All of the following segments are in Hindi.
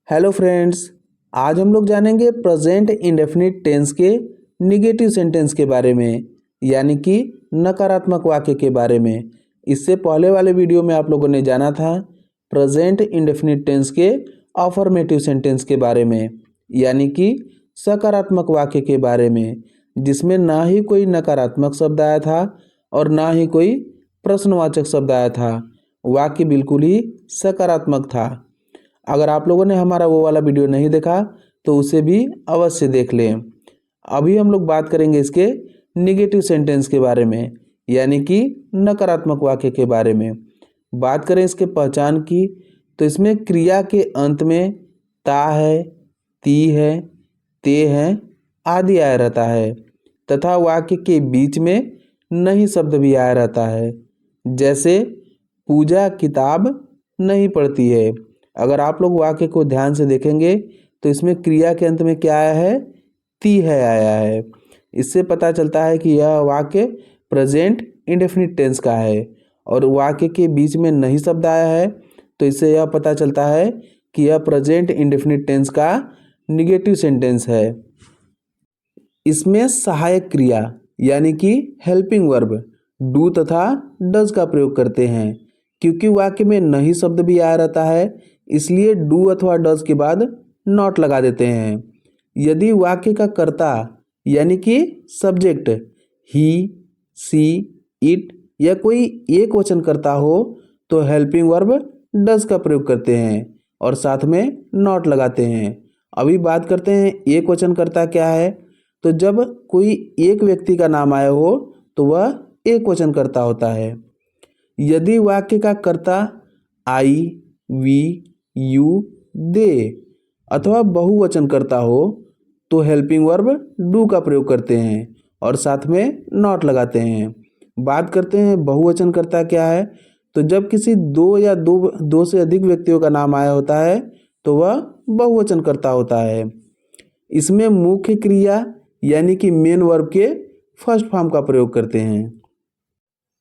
हेलो फ्रेंड्स, आज हम लोग जानेंगे प्रेजेंट इंडेफिनिट टेंस के निगेटिव सेंटेंस के बारे में, यानी कि नकारात्मक वाक्य के बारे में। इससे पहले वाले वीडियो में आप लोगों ने जाना था प्रेजेंट इंडेफिनिट टेंस के अफर्मेटिव सेंटेंस के बारे में, यानी कि सकारात्मक वाक्य के बारे में, जिसमें ना ही कोई नकारात्मक शब्द आया था और ना ही कोई प्रश्नवाचक शब्द आया था। वाक्य बिल्कुल ही सकारात्मक था। अगर आप लोगों ने हमारा वो वाला वीडियो नहीं देखा तो उसे भी अवश्य देख लें। अभी हम लोग बात करेंगे इसके निगेटिव सेंटेंस के बारे में, यानी कि नकारात्मक वाक्य के बारे में। बात करें इसके पहचान की, तो इसमें क्रिया के अंत में ता है, ती है, ते है आदि आया रहता है, तथा वाक्य के बीच में नहीं शब्द भी आया रहता है। जैसे पूजा किताब नहीं पढ़ती है। अगर आप लोग वाक्य को ध्यान से देखेंगे तो इसमें क्रिया के अंत में क्या आया है? ती है आया है। इससे पता चलता है कि यह वाक्य प्रेजेंट इंडेफिनिट टेंस का है। और वाक्य के बीच में नहीं शब्द आया है तो इससे यह पता चलता है कि यह प्रेजेंट इंडेफिनिट टेंस का निगेटिव सेंटेंस है। इसमें सहायक क्रिया यानी कि हेल्पिंग वर्ब डू तथा डज का प्रयोग करते हैं। क्योंकि वाक्य में नहीं शब्द भी आया रहता है, इसलिए डू अथवा डज के बाद नॉट लगा देते हैं। यदि वाक्य का कर्ता यानी कि सब्जेक्ट ही, सी, इट या कोई एक वचन कर्ता हो तो हेल्पिंग वर्ब डज का प्रयोग करते हैं और साथ में नॉट लगाते हैं। अभी बात करते हैं एक वचन कर्ता क्या है। तो जब कोई एक व्यक्ति का नाम आया हो तो वह एक वचन कर्ता होता है। यदि वाक्य का कर्ता आई, वी, यू, दे अथवा बहुवचन कर्ता हो तो हेल्पिंग वर्ब डू का प्रयोग करते हैं और साथ में नॉट लगाते हैं। बात करते हैं बहुवचन कर्ता क्या है। तो जब किसी दो या दो से अधिक व्यक्तियों का नाम आया होता है तो वह बहुवचन कर्ता होता है। इसमें मुख्य क्रिया यानी कि मेन वर्ब के फर्स्ट फॉर्म का प्रयोग करते हैं।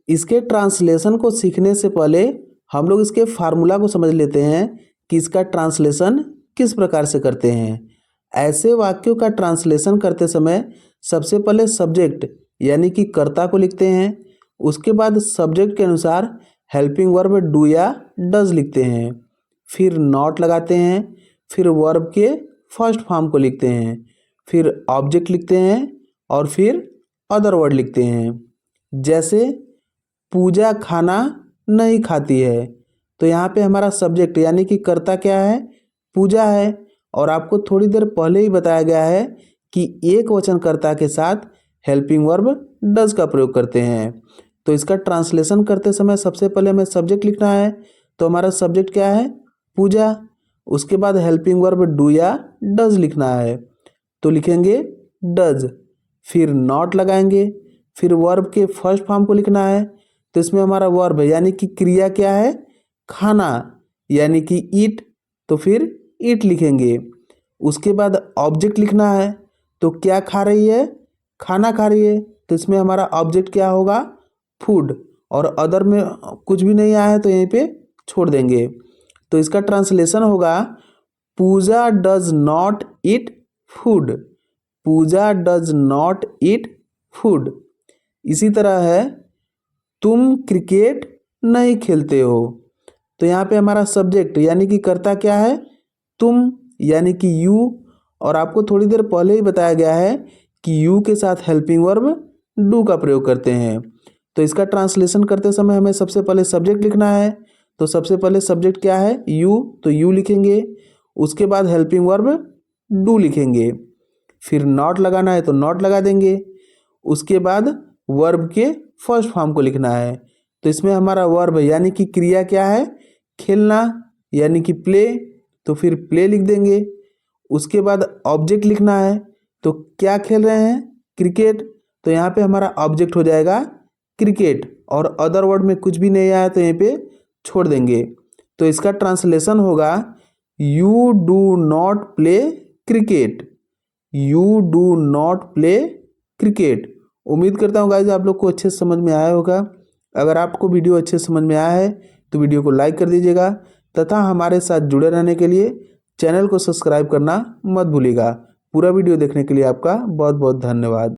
इसके ट्रांसलेशन को सीखने से पहले हम लोग इसके फार्मूला को समझ लेते हैं कि इसका ट्रांसलेशन किस प्रकार से करते हैं। ऐसे वाक्यों का ट्रांसलेशन करते समय सबसे पहले सब्जेक्ट यानी कि कर्ता को लिखते हैं। उसके बाद सब्जेक्ट के अनुसार हेल्पिंग वर्ब डू या डज लिखते हैं, फिर नॉट लगाते हैं, फिर वर्ब के फर्स्ट फॉर्म को लिखते हैं, फिर ऑब्जेक्ट लिखते हैं और फिर अदर वर्ड लिखते हैं। जैसे पूजा खाना नहीं खाती है, तो यहाँ पे हमारा सब्जेक्ट यानी कि कर्ता क्या है? पूजा है। और आपको थोड़ी देर पहले ही बताया गया है कि एक वचन कर्ता के साथ हेल्पिंग वर्ब डज का प्रयोग करते हैं। तो इसका ट्रांसलेशन करते समय सबसे पहले हमें सब्जेक्ट लिखना है। तो हमारा सब्जेक्ट क्या है? पूजा। उसके बाद हेल्पिंग वर्ब डू या डज लिखना है, तो लिखेंगे डज, फिर नॉट लगाएंगे, फिर वर्ब के फर्स्ट फॉर्म को लिखना है। तो इसमें हमारा वर्ब यानी कि क्रिया क्या है? खाना यानी कि ईट, तो फिर ईट लिखेंगे। उसके बाद ऑब्जेक्ट लिखना है। तो क्या खा रही है? खाना खा रही है, तो इसमें हमारा ऑब्जेक्ट क्या होगा? फूड। और अदर में कुछ भी नहीं आया है तो यहीं पे छोड़ देंगे। तो इसका ट्रांसलेशन होगा Pooja does not eat food. Pooja does not eat food. इसी तरह है तुम क्रिकेट नहीं खेलते हो। तो यहाँ पे हमारा सब्जेक्ट यानी कि कर्ता क्या है? तुम यानी कि यू। और आपको थोड़ी देर पहले ही बताया गया है कि यू के साथ हेल्पिंग वर्ब डू का प्रयोग करते हैं। तो इसका ट्रांसलेशन करते समय हमें सबसे पहले सब्जेक्ट लिखना है। तो सबसे पहले सब्जेक्ट क्या है? यू, तो यू लिखेंगे। उसके बाद हेल्पिंग वर्ब डू लिखेंगे, फिर नॉट लगाना है तो नॉट लगा देंगे। उसके बाद वर्ब के फर्स्ट फॉर्म को लिखना है। तो इसमें हमारा वर्ब यानी कि क्रिया क्या है? खेलना यानी कि प्ले, तो फिर प्ले लिख देंगे। उसके बाद ऑब्जेक्ट लिखना है। तो क्या खेल रहे हैं? क्रिकेट, तो यहाँ पे हमारा ऑब्जेक्ट हो जाएगा क्रिकेट। और अदर वर्ड में कुछ भी नहीं आया तो यहीं पे छोड़ देंगे। तो इसका ट्रांसलेशन होगा you do not play cricket. You do not play cricket. उम्मीद करता हूँ गाइस आप लोग को अच्छे से समझ में आया होगा। अगर आपको वीडियो अच्छे से समझ में आया है तो वीडियो को लाइक कर दीजिएगा तथा हमारे साथ जुड़े रहने के लिए चैनल को सब्सक्राइब करना मत भूलिएगा। पूरा वीडियो देखने के लिए आपका बहुत बहुत धन्यवाद।